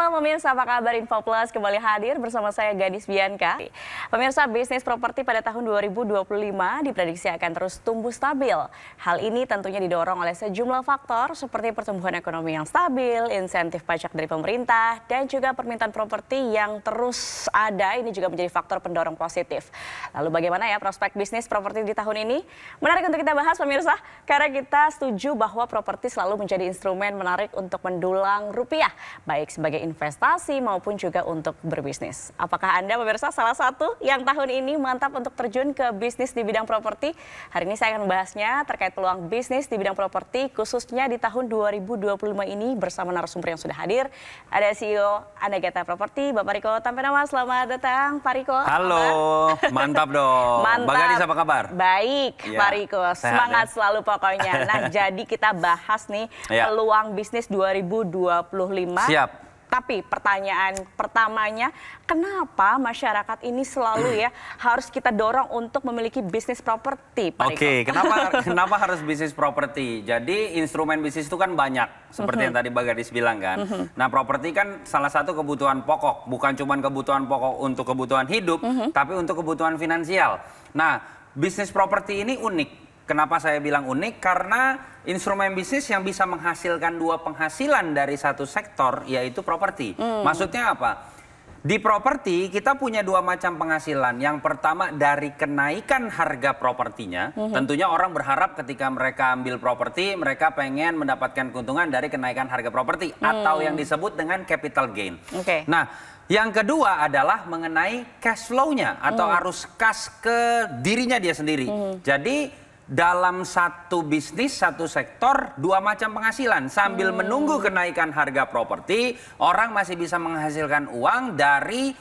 Halo pemirsa, apa kabar? Info Plus kembali hadir bersama saya Gadis Bianca. Pemirsa, bisnis properti pada tahun 2025 diprediksi akan terus tumbuh stabil. Hal ini tentunya didorong oleh sejumlah faktor seperti pertumbuhan ekonomi yang stabil, insentif pajak dari pemerintah, dan juga permintaan properti yang terus ada. Ini juga menjadi faktor pendorong positif. Lalu bagaimana ya prospek bisnis properti di tahun ini? Menarik untuk kita bahas pemirsa, karena kita setuju bahwa properti selalu menjadi instrumen menarik untuk mendulang rupiah, baik sebagai investasi maupun juga untuk berbisnis. Apakah Anda pemirsa salah satu yang tahun ini mantap untuk terjun ke bisnis di bidang properti? Hari ini saya akan membahasnya terkait peluang bisnis di bidang properti khususnya di tahun 2025 ini bersama narasumber yang sudah hadir. Ada CEO Anagata Property, Bapak Riko Tampenama. Selamat datang Pak Riko. Halo, mantap dong. Mantap. Mbak Gadis apa kabar? Baik, Ya, Pak Riko. Semangat selalu pokoknya. Nah, jadi kita bahas nih peluang bisnis 2025. Siap. Tapi pertanyaan pertamanya, kenapa masyarakat ini selalu ya harus kita dorong untuk memiliki bisnis properti, Pak Riko? Oke, kenapa harus bisnis properti? Jadi instrumen bisnis itu kan banyak, seperti yang tadi Mbak Gadis bilang kan. Nah, properti kan salah satu kebutuhan pokok, bukan cuma kebutuhan pokok untuk kebutuhan hidup, tapi untuk kebutuhan finansial. Nah, bisnis properti ini unik. Kenapa saya bilang unik? Karena instrumen bisnis yang bisa menghasilkan dua penghasilan dari satu sektor, yaitu properti. Maksudnya apa? Di properti kita punya dua macam penghasilan. Yang pertama dari kenaikan harga propertinya. Tentunya orang berharap ketika mereka ambil properti, mereka pengen mendapatkan keuntungan dari kenaikan harga properti. Atau yang disebut dengan capital gain. Nah, yang kedua adalah mengenai cash flow-nya atau arus kas ke dirinya dia sendiri. Jadi dalam satu bisnis, satu sektor, dua macam penghasilan. Sambil menunggu kenaikan harga properti, orang masih bisa menghasilkan uang dari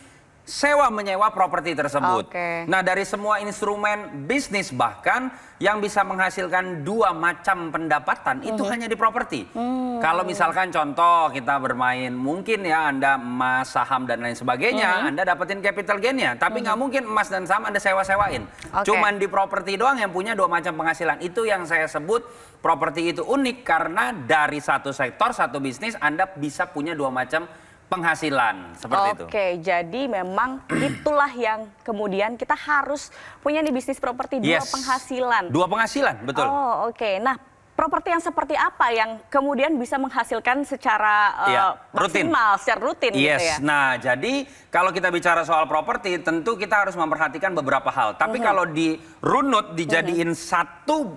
sewa menyewa properti tersebut. Nah, dari semua instrumen bisnis bahkan yang bisa menghasilkan dua macam pendapatan itu hanya di properti. Kalau misalkan contoh kita bermain, mungkin ya Anda emas, saham dan lain sebagainya, Anda dapetin capital gain-nya. Tapi nggak mungkin emas dan saham Anda sewa-sewain. Cuman di properti doang yang punya dua macam penghasilan. Itu yang saya sebut properti itu unik karena dari satu sektor, satu bisnis Anda bisa punya dua macam penghasilan seperti itu. Oke, jadi memang itulah yang kemudian kita harus punya di bisnis properti dua penghasilan. Dua penghasilan, betul. Oh, oke. Nah, properti yang seperti apa yang kemudian bisa menghasilkan secara maksimal, secara rutin gitu ya? Nah, jadi kalau kita bicara soal properti, tentu kita harus memperhatikan beberapa hal. Tapi kalau dirunut, dijadiin satu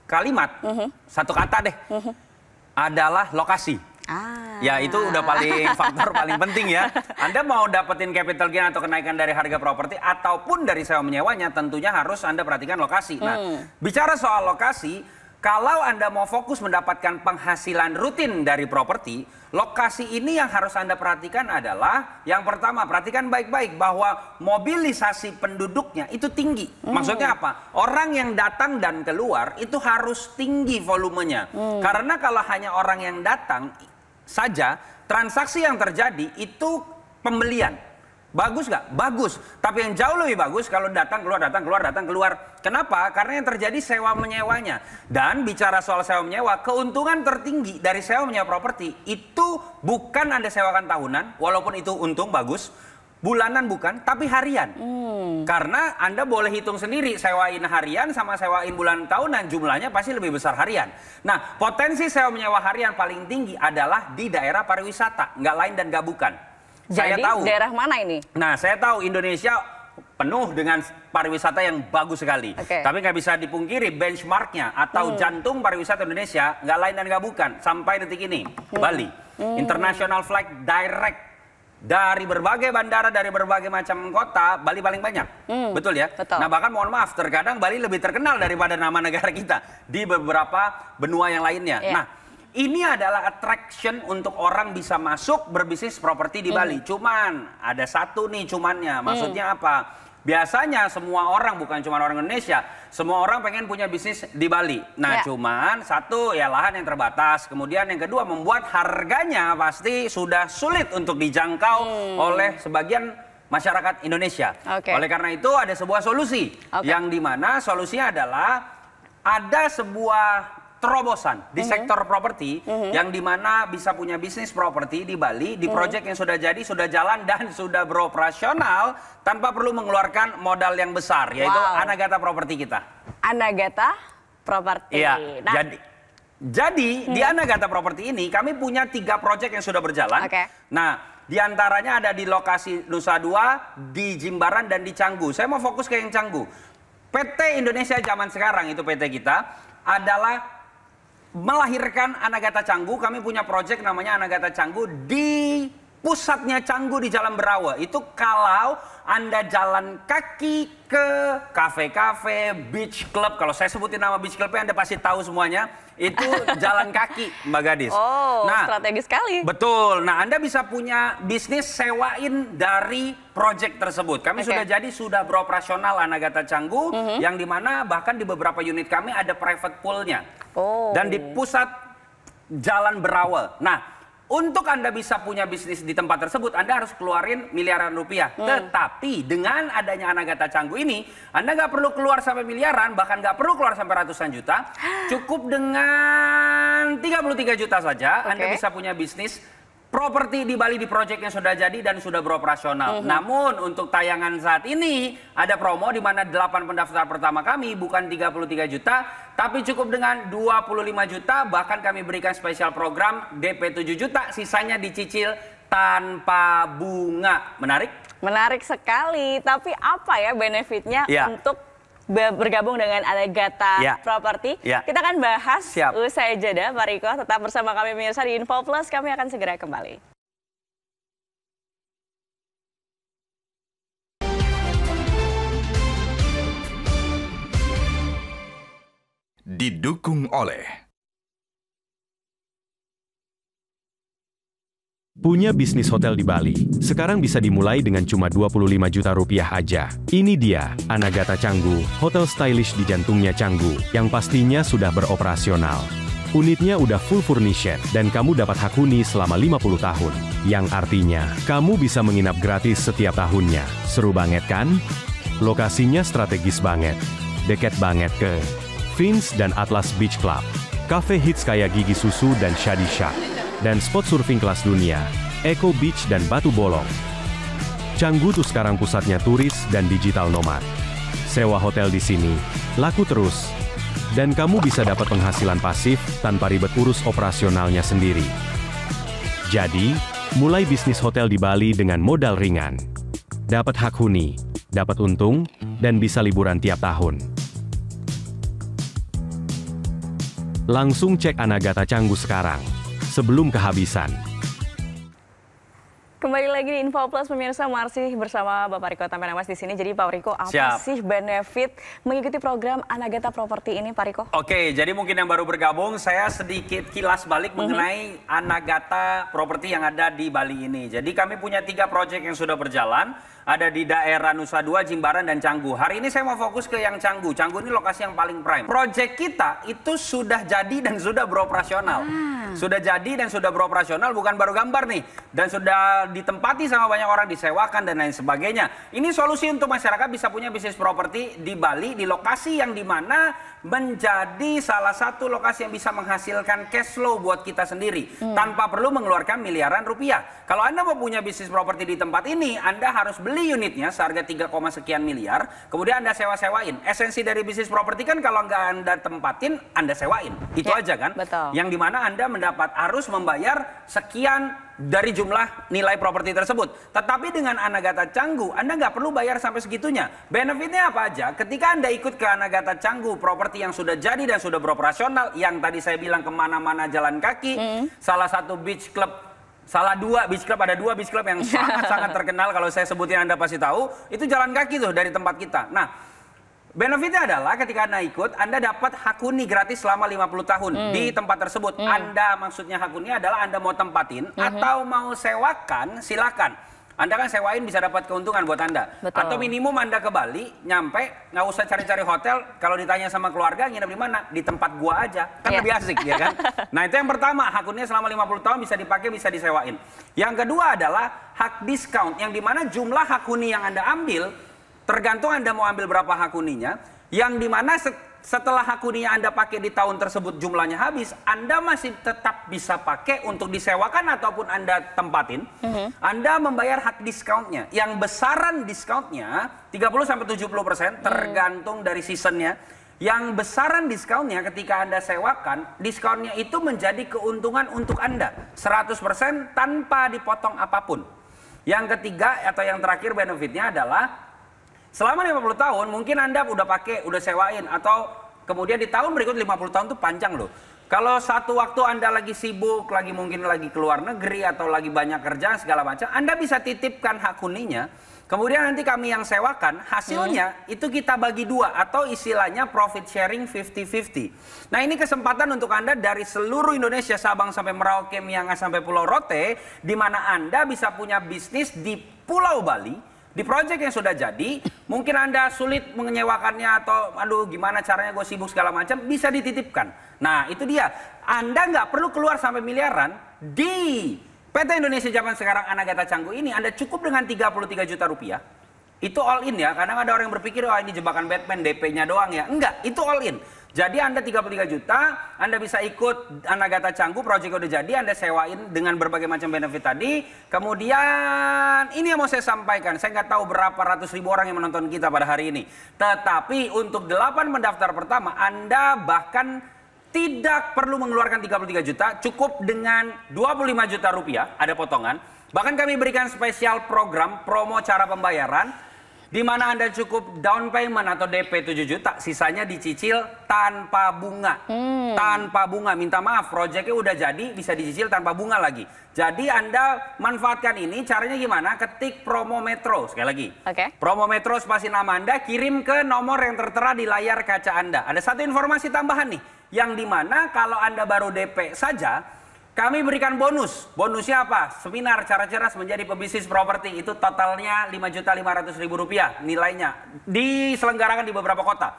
kalimat, satu kata deh, adalah lokasi. Ya, itu udah faktor paling penting ya. Anda mau dapetin capital gain atau kenaikan dari harga properti ataupun dari sewa menyewanya, tentunya harus Anda perhatikan lokasi. Nah, bicara soal lokasi, kalau Anda mau fokus mendapatkan penghasilan rutin dari properti, lokasi ini yang harus Anda perhatikan adalah yang pertama, perhatikan baik-baik bahwa mobilisasi penduduknya itu tinggi. Maksudnya apa? Orang yang datang dan keluar itu harus tinggi volumenya. Karena kalau hanya orang yang datang saja, transaksi yang terjadi itu pembelian. Bagus nggak? Bagus. Tapi yang jauh lebih bagus kalau datang keluar, datang keluar, datang keluar. Kenapa? Karena yang terjadi sewa menyewanya. Dan bicara soal sewa menyewa, keuntungan tertinggi dari sewa menyewa properti itu bukan Anda sewakan tahunan, walaupun itu untung bagus. Bulanan bukan, tapi harian. Karena Anda boleh hitung sendiri, sewain harian sama sewain bulan tahunan, jumlahnya pasti lebih besar harian. Nah, potensi sewa menyewa harian paling tinggi adalah di daerah pariwisata, nggak lain dan nggak bukan. Jadi, saya tahu daerah mana ini? Nah, saya tahu Indonesia penuh dengan pariwisata yang bagus sekali. Tapi nggak bisa dipungkiri benchmarknya atau jantung pariwisata Indonesia, nggak lain dan nggak bukan. Sampai detik ini, Bali. International flight direct. Dari berbagai bandara, dari berbagai macam kota, Bali paling banyak. Betul ya? Nah, bahkan mohon maaf, terkadang Bali lebih terkenal daripada nama negara kita di beberapa benua yang lainnya. Nah, ini adalah attraction untuk orang bisa masuk berbisnis properti di Bali. Cuman, ada satu nih cumannya. Maksudnya apa? Biasanya semua orang, bukan cuma orang Indonesia, semua orang pengen punya bisnis di Bali. Nah, cuman satu ya lahan yang terbatas. Kemudian yang kedua membuat harganya pasti sudah sulit untuk dijangkau oleh sebagian masyarakat Indonesia. Oleh karena itu ada sebuah solusi yang dimana solusinya adalah ada sebuah terobosan di sektor properti yang dimana bisa punya bisnis properti di Bali, di project yang sudah jadi, sudah jalan dan sudah beroperasional tanpa perlu mengeluarkan modal yang besar, yaitu Anagata Property kita. Anagata Property. Iya. Nah, jadi di Anagata Property ini kami punya 3 project yang sudah berjalan. Nah, di antaranya ada di lokasi Nusa Dua, di Jimbaran dan di Canggu. Saya mau fokus ke yang Canggu. PT Indonesia zaman sekarang itu PT kita adalah melahirkan Anagata Canggu. Kami punya proyek namanya Anagata Canggu di pusatnya Canggu di Jalan Berawa. Itu kalau Anda jalan kaki ke kafe-kafe, beach club. Kalau saya sebutin nama beach clubnya Anda pasti tahu semuanya. Itu jalan kaki, Mbak Gadis. Nah, strategis sekali. Betul. Nah, Anda bisa punya bisnis sewain dari proyek tersebut. Kami sudah beroperasional Anagata Canggu, yang dimana bahkan di beberapa unit kami ada private poolnya. Dan di pusat Jalan Berawal. Nah, untuk Anda bisa punya bisnis di tempat tersebut, Anda harus keluarin miliaran rupiah. Tetapi dengan adanya Anagata Canggu ini, Anda nggak perlu keluar sampai miliaran, bahkan nggak perlu keluar sampai ratusan juta. Cukup dengan 33 juta saja, Anda bisa punya bisnis properti di Bali di proyek yang sudah jadi dan sudah beroperasional. Namun untuk tayangan saat ini ada promo di mana 8 pendaftar pertama kami bukan 33 juta, tapi cukup dengan 25 juta, bahkan kami berikan spesial program DP 7 juta, sisanya dicicil tanpa bunga. Menarik? Menarik sekali. Tapi apa ya benefitnya untuk bergabung dengan Anagata Property? Kita akan bahas usai jeda, Pak Riko. Tetap bersama kami pemirsa di Info Plus, kami akan segera kembali. Didukung oleh Punya bisnis hotel di Bali, sekarang bisa dimulai dengan cuma 25 juta rupiah aja. Ini dia, Anagata Canggu, hotel stylish di jantungnya Canggu, yang pastinya sudah beroperasional. Unitnya udah full furnished, dan kamu dapat hak huni selama 50 tahun. Yang artinya, kamu bisa menginap gratis setiap tahunnya. Seru banget kan? Lokasinya strategis banget. Dekat banget ke Fins dan Atlas Beach Club. Cafe hits kayak Gigi Susu dan Shadi Shack. Dan spot surfing kelas dunia, Eco Beach dan Batu Bolong. Canggu tuh sekarang pusatnya turis dan digital nomad. Sewa hotel di sini, laku terus. Dan kamu bisa dapat penghasilan pasif tanpa ribet urus operasionalnya sendiri. Jadi, mulai bisnis hotel di Bali dengan modal ringan. Dapat hak huni, dapat untung, dan bisa liburan tiap tahun. Langsung cek Anagata Canggu sekarang, sebelum kehabisan. Kembali lagi di Info Plus, pemirsa, masih bersama Bapak Riko Tampenamas di sini. Jadi Pak Riko, apa sih benefit mengikuti program Anagata Property ini, Pak Riko? Oke, jadi mungkin yang baru bergabung, saya sedikit kilas balik mengenai Anagata Property yang ada di Bali ini. Jadi kami punya 3 proyek yang sudah berjalan, ada di daerah Nusa Dua, Jimbaran, dan Canggu. Hari ini saya mau fokus ke yang Canggu. Canggu ini lokasi yang paling prime. Proyek kita itu sudah jadi dan sudah beroperasional. Sudah jadi dan sudah beroperasional, bukan baru gambar nih. Dan sudah ditempati sama banyak orang, disewakan dan lain sebagainya. Ini solusi untuk masyarakat bisa punya bisnis properti di Bali, di lokasi yang dimana menjadi salah satu lokasi yang bisa menghasilkan cash flow buat kita sendiri. Tanpa perlu mengeluarkan miliaran rupiah. Kalau Anda mau punya bisnis properti di tempat ini, Anda harus beli unitnya seharga 3, sekian miliar. Kemudian Anda sewa-sewain. Esensi dari bisnis properti kan kalau nggak Anda tempatin, Anda sewain. Itu aja kan? Betul. Yang dimana Anda harus membayar sekian dari jumlah nilai properti tersebut. Tetapi dengan Anagata Canggu, Anda nggak perlu bayar sampai segitunya. Benefitnya apa aja? Ketika Anda ikut ke Anagata Canggu, properti yang sudah jadi dan sudah beroperasional, yang tadi saya bilang kemana-mana jalan kaki, salah satu beach club, ada 2 beach club yang sangat-sangat terkenal, kalau saya sebutin Anda pasti tahu, itu jalan kaki tuh dari tempat kita. Nah, benefitnya adalah ketika Anda ikut, Anda dapat hak huni gratis selama 50 tahun di tempat tersebut. Anda maksudnya hak huni adalah Anda mau tempatin atau mau sewakan, silakan. Anda kan sewain bisa dapat keuntungan buat Anda. Atau minimum Anda ke Bali, nyampe, nggak usah cari-cari hotel. Kalau ditanya sama keluarga, nginep di mana? Di tempat gua aja. Kan lebih asik, ya kan? Nah, itu yang pertama. Hak huninya selama 50 tahun bisa dipakai, bisa disewain. Yang kedua adalah hak discount, yang dimana jumlah hak huni yang Anda ambil, tergantung Anda mau ambil berapa hak huninya, yang dimana setelah hak huninya Anda pakai di tahun tersebut jumlahnya habis, Anda masih tetap bisa pakai untuk disewakan ataupun Anda tempatin. Anda membayar hak diskaunnya. Yang besaran diskaunnya 30-70% tergantung dari seasonnya. Yang besaran diskaunnya ketika Anda sewakan, diskonnya itu menjadi keuntungan untuk Anda 100% tanpa dipotong apapun. Yang ketiga atau yang terakhir benefitnya adalah selama 50 tahun mungkin Anda udah pakai, udah sewain, atau kemudian di tahun berikut 50 tahun itu panjang loh. Kalau satu waktu Anda lagi sibuk, mungkin lagi keluar negeri atau lagi banyak kerjaan segala macam, Anda bisa titipkan hak huninya. Kemudian nanti kami yang sewakan, hasilnya itu kita bagi dua atau istilahnya profit sharing 50-50. Nah ini kesempatan untuk Anda dari seluruh Indonesia, Sabang sampai Merauke, Miangas sampai Pulau Rote, di mana Anda bisa punya bisnis di Pulau Bali, di proyek yang sudah jadi. Mungkin Anda sulit menyewakannya atau aduh gimana caranya gue sibuk segala macam, bisa dititipkan. Nah itu dia, Anda nggak perlu keluar sampai miliaran. Di PT Indonesia Zaman Sekarang Anagata Canggu ini Anda cukup dengan 33 juta rupiah. Itu all in ya, kadang ada orang yang berpikir oh ini jebakan Batman, DP-nya doang ya. Enggak, itu all in. Jadi Anda 33 juta, Anda bisa ikut Anagata Canggu, proyek udah jadi, Anda sewain dengan berbagai macam benefit tadi. Kemudian ini yang mau saya sampaikan, saya nggak tahu berapa ratus ribu orang yang menonton kita pada hari ini. Tetapi untuk 8 pendaftar pertama, Anda bahkan tidak perlu mengeluarkan 33 juta, cukup dengan 25 juta rupiah, ada potongan. Bahkan kami berikan spesial program, promo cara pembayaran, di mana Anda cukup down payment atau DP 7 juta, sisanya dicicil tanpa bunga. Tanpa bunga, minta maaf, proyeknya udah jadi, bisa dicicil tanpa bunga lagi. Jadi Anda manfaatkan ini, caranya gimana? Ketik promo Metro, sekali lagi. Promo Metro spasi nama Anda, kirim ke nomor yang tertera di layar kaca Anda. Ada satu informasi tambahan nih, yang dimana kalau Anda baru DP saja, kami berikan bonus. Bonusnya apa? Seminar cara cerdas menjadi pebisnis properti. Itu totalnya Rp5.500.000 nilainya. Diselenggarakan di beberapa kota.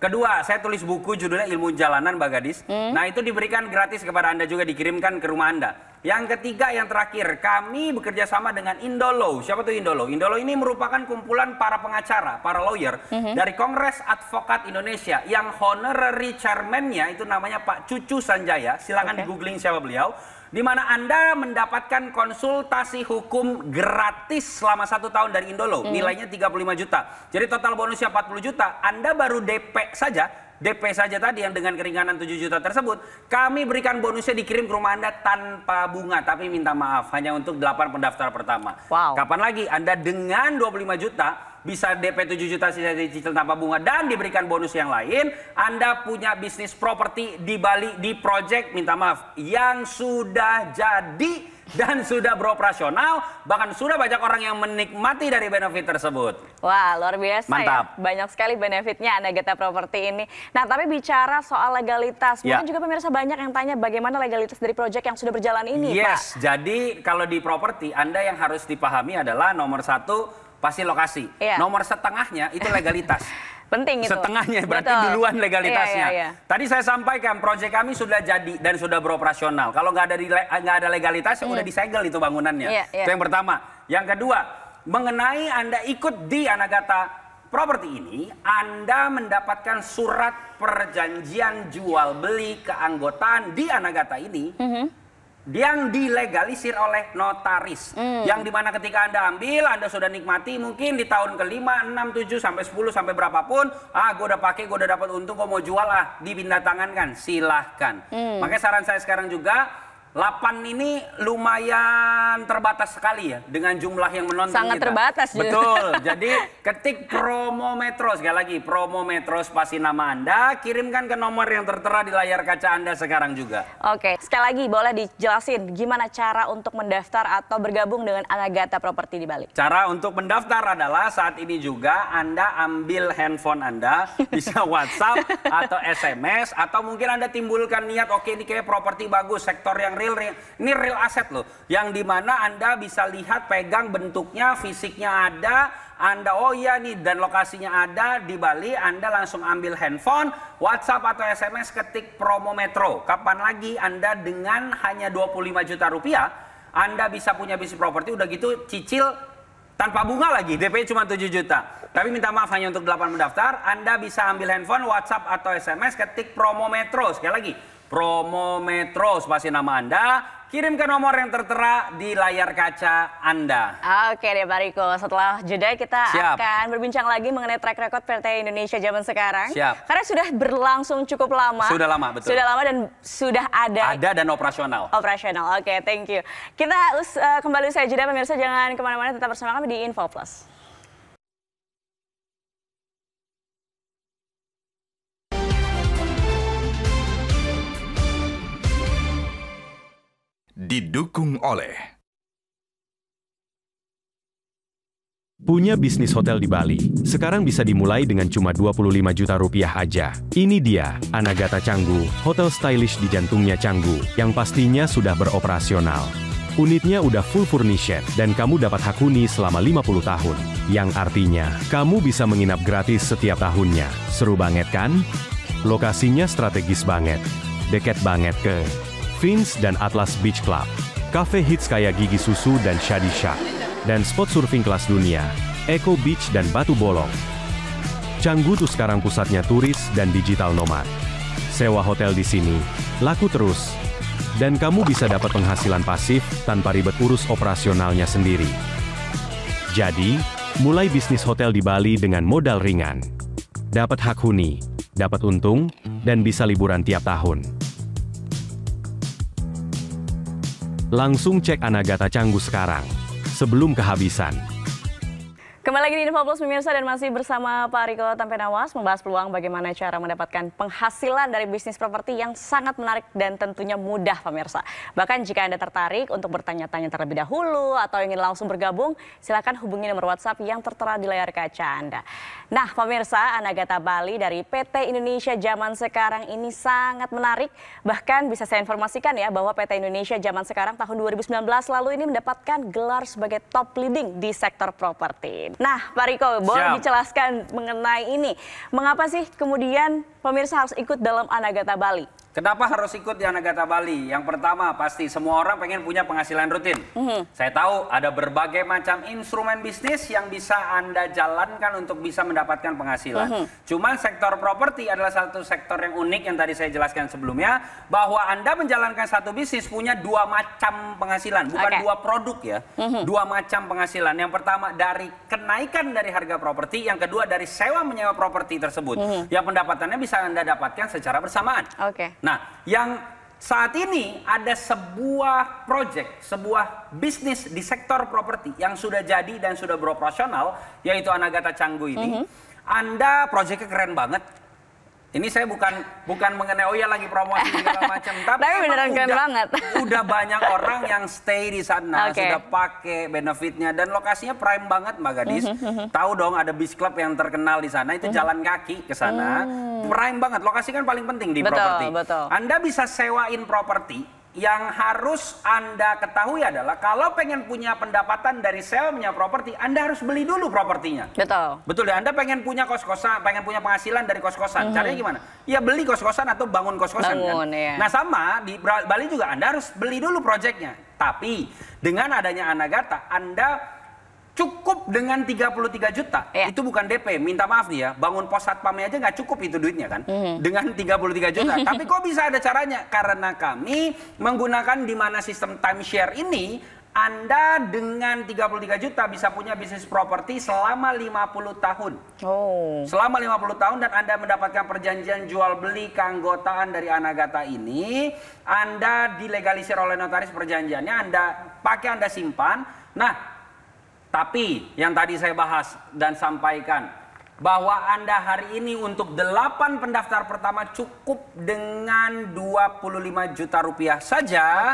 Kedua, saya tulis buku judulnya Ilmu Jalanan Mbak Gadis. Nah itu diberikan gratis kepada Anda juga, dikirimkan ke rumah Anda. Yang ketiga, yang terakhir, kami bekerja sama dengan Indolo. Siapa tuh Indolo? Indolo ini merupakan kumpulan para pengacara, para lawyer dari Kongres Advokat Indonesia. Yang honorary chairman-nya itu namanya Pak Cucu Sanjaya. Silakan di googling siapa beliau. Di mana Anda mendapatkan konsultasi hukum gratis selama 1 tahun dari Indolo. Nilainya 35 juta. Jadi total bonusnya 40 juta. Anda baru DP saja. DP saja tadi yang dengan keringanan 7 juta tersebut, kami berikan bonusnya dikirim ke rumah Anda tanpa bunga. Tapi minta maaf, hanya untuk 8 pendaftar pertama. Kapan lagi Anda dengan 25 juta bisa DP 7 juta sisa dicicil tanpa bunga dan diberikan bonus yang lain, Anda punya bisnis properti di Bali, di project, minta maaf, yang sudah jadi dan sudah beroperasional, bahkan sudah banyak orang yang menikmati dari benefit tersebut. Wah, luar biasa. Mantap. Ya. Banyak sekali benefitnya Anagata Property ini. Nah, tapi bicara soal legalitas, mungkin juga pemirsa banyak yang tanya bagaimana legalitas dari proyek yang sudah berjalan ini, Pak. Yes, jadi kalau di properti, Anda yang harus dipahami adalah nomor 1, pasti lokasi. Nomor setengahnya itu legalitas. Penting itu. Setengahnya berarti duluan legalitasnya. Tadi saya sampaikan proyek kami sudah jadi dan sudah beroperasional. Kalau nggak ada legalitas, ya udah disegel itu bangunannya. Itu yang pertama. Yang kedua, mengenai Anda ikut di Anagata Property ini, Anda mendapatkan surat perjanjian jual beli keanggotaan di Anagata ini. Yang dilegalisir oleh notaris. Yang dimana ketika Anda ambil, Anda sudah nikmati mungkin di tahun ke-5, 6, 7, sampai 10, sampai berapapun, gue udah pakai, gue udah dapat untung, gue mau jual dipindah tangankan, silahkan. Makanya saran saya sekarang juga, 8 ini lumayan terbatas sekali ya dengan jumlah yang menonton Sangat kita. Terbatas. Betul. Jadi ketik promo Metro, sekali lagi promo Metro spasi nama Anda, kirimkan ke nomor yang tertera di layar kaca Anda sekarang juga. Oke, sekali lagi boleh dijelasin gimana cara untuk mendaftar atau bergabung dengan Anagata Property di Bali? Cara untuk mendaftar adalah saat ini juga Anda ambil handphone Anda, bisa WhatsApp atau SMS, atau mungkin Anda timbulkan niat, oke ini kayak properti bagus, sektor yang ini real aset loh, yang dimana Anda bisa lihat, pegang bentuknya, fisiknya ada, Anda oh iya nih dan lokasinya ada di Bali, Anda langsung ambil handphone, WhatsApp atau SMS, ketik promo Metro. Kapan lagi Anda dengan hanya 25 juta rupiah, Anda bisa punya bisnis properti, udah gitu cicil Tanpa bunga lagi, DP cuma 7 juta. Tapi minta maaf hanya untuk 8 pendaftar, Anda bisa ambil handphone, WhatsApp atau SMS, ketik promo Metro. Sekali lagi, promo Metro, spasi nama Anda, kirim ke nomor yang tertera di layar kaca Anda. Oke deh Pak Riko, setelah jeda kita akan berbincang lagi mengenai track record PT Indonesia zaman sekarang. Siap. Karena sudah berlangsung cukup lama. Sudah lama, betul. Sudah lama dan sudah ada. Ada dan operasional. Operasional, oke, thank you. Kita kembali usai jeda, pemirsa jangan kemana-mana, tetap bersama kami di Info Plus. Didukung oleh Punya bisnis hotel di Bali, sekarang bisa dimulai dengan cuma 25 juta rupiah aja. Ini dia, Anagata Canggu, hotel stylish di jantungnya Canggu, yang pastinya sudah beroperasional. Unitnya udah full furnished, dan kamu dapat hak huni selama 50 tahun. Yang artinya, kamu bisa menginap gratis setiap tahunnya. Seru banget kan? Lokasinya strategis banget. Dekat banget ke Vince dan Atlas Beach Club, cafe hits kayak Gigi Susu dan Shadi Shack, dan spot surfing kelas dunia, Eco Beach dan Batu Bolong. Canggu tuh sekarang pusatnya turis dan digital nomad. Sewa hotel di sini, laku terus. Dan kamu bisa dapat penghasilan pasif tanpa ribet urus operasionalnya sendiri. Jadi, mulai bisnis hotel di Bali dengan modal ringan. Dapat hak huni, dapat untung, dan bisa liburan tiap tahun. Langsung cek Anagata Canggu sekarang, sebelum kehabisan. Kembali lagi di Info Plus pemirsa dan masih bersama Pak Riko Tampenawas membahas peluang bagaimana cara mendapatkan penghasilan dari bisnis properti yang sangat menarik dan tentunya mudah pemirsa. Bahkan jika Anda tertarik untuk bertanya-tanya terlebih dahulu atau ingin langsung bergabung, silakan hubungi nomor WhatsApp yang tertera di layar kaca Anda. Nah pemirsa, Anagata Bali dari PT Indonesia zaman sekarang ini sangat menarik. Bahkan bisa saya informasikan ya bahwa PT Indonesia zaman sekarang tahun 2019 lalu ini mendapatkan gelar sebagai top leading di sektor properti. Nah, Pak Riko, boleh dijelaskan mengenai ini. Mengapa sih kemudian pemirsa harus ikut dalam Anagata Bali? Kenapa harus ikut di Anagata Bali? Yang pertama, pasti semua orang pengen punya penghasilan rutin. Saya tahu ada berbagai macam instrumen bisnis yang bisa Anda jalankan untuk bisa mendapatkan penghasilan. Cuman sektor properti adalah satu sektor yang unik yang tadi saya jelaskan sebelumnya, bahwa Anda menjalankan satu bisnis punya dua macam penghasilan, bukan dua produk ya. Dua macam penghasilan. Yang pertama dari kenaikan dari harga properti, yang kedua dari sewa menyewa properti tersebut. Yang pendapatannya bisa Anda dapatkan secara bersamaan. Nah, yang saat ini ada sebuah proyek, sebuah bisnis di sektor properti yang sudah jadi dan sudah beroperasional, yaitu Anagata Canggu ini. Anda proyeknya keren banget. Ini saya bukan mengenai oh ya lagi promosi segala macam, tapi beneran keren banget. Udah banyak orang yang stay di sana, sudah pakai benefitnya dan lokasinya prime banget Mbak Gadis. Tahu dong ada beach club yang terkenal di sana, itu jalan kaki ke sana. Prime banget, lokasi kan paling penting di properti. Anda bisa sewain properti. Yang harus Anda ketahui adalah kalau pengen punya pendapatan dari sewa menyewa properti, Anda harus beli dulu propertinya. Betul ya, Anda pengen punya kos-kosan, pengen punya penghasilan dari kos-kosan. Caranya gimana? Ya beli kos-kosan atau bangun kos-kosan kan. Nah sama di Bali juga Anda harus beli dulu proyeknya. Tapi dengan adanya Anagata, Anda cukup dengan 33 juta, itu bukan DP, minta maaf nih ya, bangun pos satpamnya aja nggak cukup itu duitnya kan, dengan 33 juta. Tapi kok bisa ada caranya? Karena kami menggunakan di mana sistem timeshare ini, Anda dengan 33 juta bisa punya bisnis properti selama 50 tahun. Selama 50 tahun dan Anda mendapatkan perjanjian jual beli keanggotaan dari Anagata ini, Anda dilegalisir oleh notaris perjanjiannya, Anda pakai, Anda simpan. Nah, tapi yang tadi saya bahas dan sampaikan bahwa Anda hari ini untuk 8 pendaftar pertama cukup dengan 25 juta rupiah saja.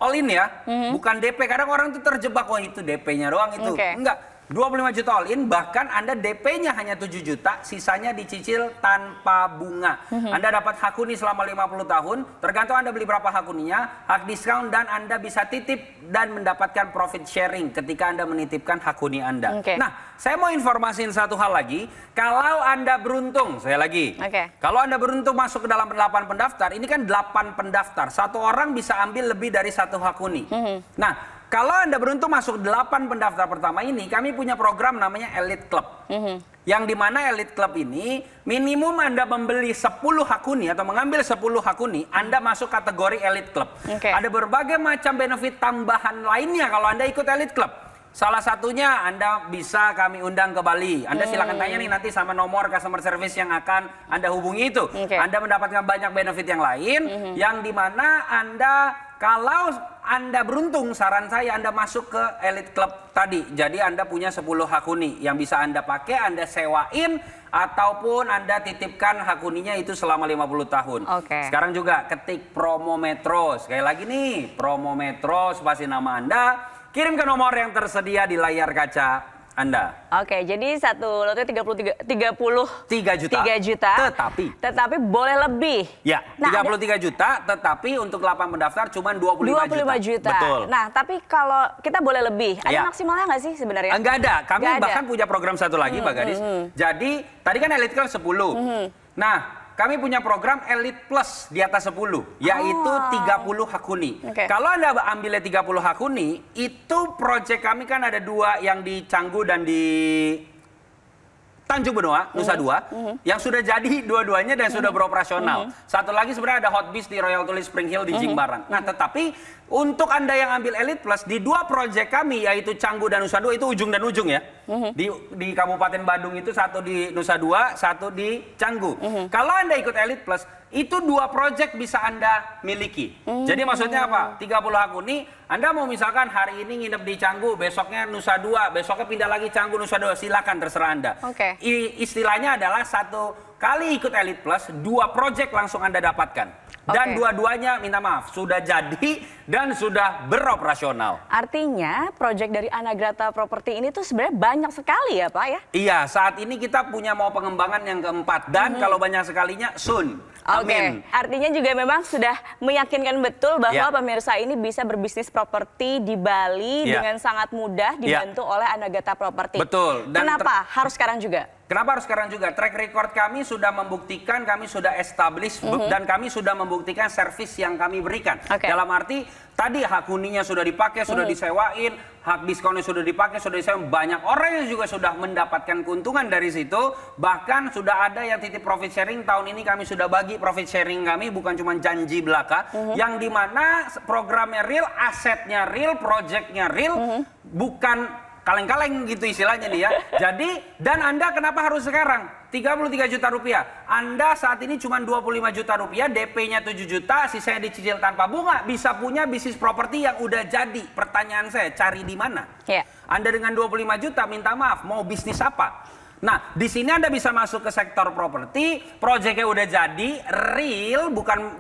All in ya, bukan DP. Kadang orang tuh terjebak, wah itu DP-nya doang itu. Enggak. 25 juta all in, bahkan Anda DP-nya hanya 7 juta, sisanya dicicil tanpa bunga. Anda dapat hak huni selama 50 tahun, tergantung Anda beli berapa hak huninya, hak diskon, dan Anda bisa titip dan mendapatkan profit sharing ketika Anda menitipkan hak huni Anda. Nah, saya mau informasiin satu hal lagi, kalau Anda beruntung, kalau Anda beruntung masuk ke dalam 8 pendaftar, ini kan 8 pendaftar, satu orang bisa ambil lebih dari 1 hak huni. Nah, kalau Anda beruntung masuk 8 pendaftar pertama ini, kami punya program namanya Elite Club. Yang dimana Elite Club ini, minimum Anda membeli 10 hak huni atau mengambil 10 hak huni, Anda masuk kategori Elite Club. Ada berbagai macam benefit tambahan lainnya kalau Anda ikut Elite Club. Salah satunya Anda bisa kami undang ke Bali. Anda silakan tanya nih nanti sama nomor customer service yang akan Anda hubungi itu. Anda mendapatkan banyak benefit yang lain, yang dimana Anda, kalau Anda beruntung, saran saya Anda masuk ke Elite Club tadi. Jadi Anda punya 10 hak huni yang bisa Anda pakai, Anda sewain, ataupun Anda titipkan hak huninya itu selama 50 tahun. Sekarang juga ketik promo Metro. Sekali lagi nih, promo Metro, spasi nama Anda. Kirim ke nomor yang tersedia di layar kaca Anda. Oke, jadi satu lotnya 3 juta. Tetapi boleh lebih. Ya, 33 juta, tetapi untuk 8 pendaftar cuma 25 juta. Betul. Nah, tapi kalau kita boleh lebih, ada maksimalnya nggak sih sebenarnya? Enggak ada. Kami bahkan punya program satu lagi, Mbak Gadis. Jadi, tadi kan Elite Club 10. Nah, kami punya program Elite Plus di atas 10, yaitu 30 hak huni. Kalau Anda ambilnya 30 hak huni, itu proyek kami kan ada 2 yang di Canggu dan di Tanjung Benoa, Nusa Dua, yang sudah jadi dua-duanya dan sudah beroperasional. Satu lagi sebenarnya ada Hot Beach di Royal Tulip Spring Hill di Jimbaran. Nah, tetapi untuk Anda yang ambil Elite Plus, di 2 proyek kami, yaitu Canggu dan Nusa Dua, itu ujung dan ujung ya. Di Kabupaten Badung itu satu di Nusa Dua, satu di Canggu. Kalau Anda ikut Elite Plus, itu 2 proyek bisa Anda miliki. Jadi maksudnya apa? 30 hak huni, Anda mau misalkan hari ini nginep di Canggu, besoknya Nusa Dua, besoknya pindah lagi Canggu, Nusa Dua, silakan terserah Anda. Istilahnya adalah 1 kali ikut Elite Plus, 2 proyek langsung Anda dapatkan. Dan dua-duanya minta maaf, sudah jadi dan sudah beroperasional. Artinya proyek dari Anagrata Property ini tuh sebenarnya banyak sekali ya Pak ya? Iya, saat ini kita punya mau pengembangan yang keempat. Dan kalau banyak sekalinya, soon. Amin. Artinya juga memang sudah meyakinkan betul bahwa pemirsa ini bisa berbisnis properti di Bali dengan sangat mudah dibantu oleh Anagrata Property. Betul. Dan kenapa harus sekarang juga? Kenapa harus sekarang juga? Track record kami sudah membuktikan, kami sudah establish, dan kami sudah membuktikan servis yang kami berikan. Dalam arti, tadi hak huninya sudah dipakai, sudah disewain, hak diskonnya sudah dipakai, sudah disewain. Banyak orang yang juga sudah mendapatkan keuntungan dari situ. Bahkan sudah ada yang titip profit sharing. Tahun ini kami sudah bagi profit sharing kami, bukan cuma janji belaka. Yang dimana programnya real, asetnya real, projectnya real, bukan kaleng-kaleng gitu istilahnya nih ya. Jadi, dan Anda kenapa harus sekarang? 33 juta rupiah. Anda saat ini cuma 25 juta rupiah, DP-nya 7 juta, sisanya dicicil tanpa bunga. Bisa punya bisnis properti yang udah jadi. Pertanyaan saya, cari di mana? Anda dengan 25 juta, minta maaf, mau bisnis apa? Nah, di sini Anda bisa masuk ke sektor properti, proyeknya udah jadi, real, bukan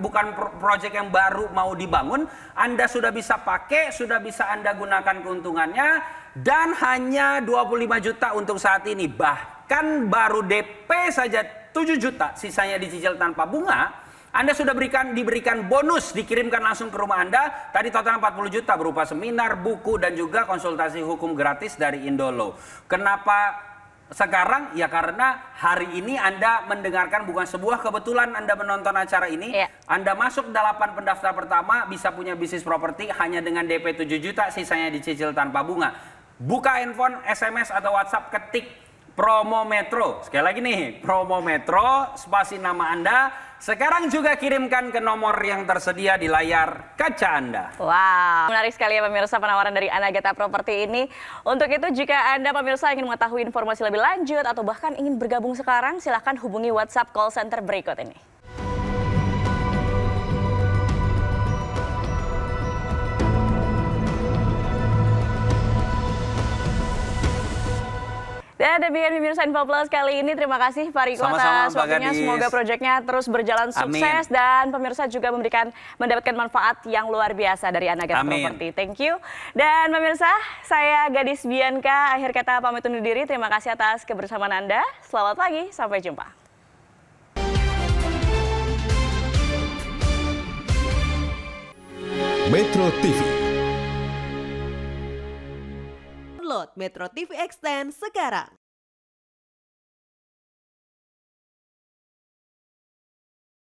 proyek yang baru mau dibangun. Anda sudah bisa pakai, sudah bisa Anda gunakan keuntungannya, dan hanya 25 juta untuk saat ini. Bahkan baru DP saja 7 juta, sisanya dicicil tanpa bunga. Anda sudah diberikan bonus, dikirimkan langsung ke rumah Anda. Tadi total 40 juta berupa seminar, buku, dan juga konsultasi hukum gratis dari Indolo. Kenapa sekarang? Ya karena hari ini Anda mendengarkan, bukan sebuah kebetulan Anda menonton acara ini. Anda masuk 8 pendaftar pertama, bisa punya bisnis properti hanya dengan DP 7 juta, sisanya dicicil tanpa bunga. Buka handphone, SMS atau WhatsApp, ketik promo Metro. Sekali lagi nih, promo Metro, spasi nama Anda. Sekarang juga kirimkan ke nomor yang tersedia di layar kaca Anda. Wow, menarik sekali ya pemirsa penawaran dari Anagrata Property ini. Untuk itu jika Anda pemirsa ingin mengetahui informasi lebih lanjut atau bahkan ingin bergabung sekarang, silahkan hubungi WhatsApp call center berikut ini. Dan demikian pemirsa Info Plus kali ini. Terima kasih Pak Riko atas waktunya. Semoga proyeknya terus berjalan sukses. Dan pemirsa juga mendapatkan manfaat yang luar biasa dari Anagrata Property. Thank you. Dan pemirsa, saya Gadis Bianca. Akhir kata pamit undur diri. Terima kasih atas kebersamaan Anda. Selamat pagi, sampai jumpa. Metro TV. Download Metro TV Extend sekarang.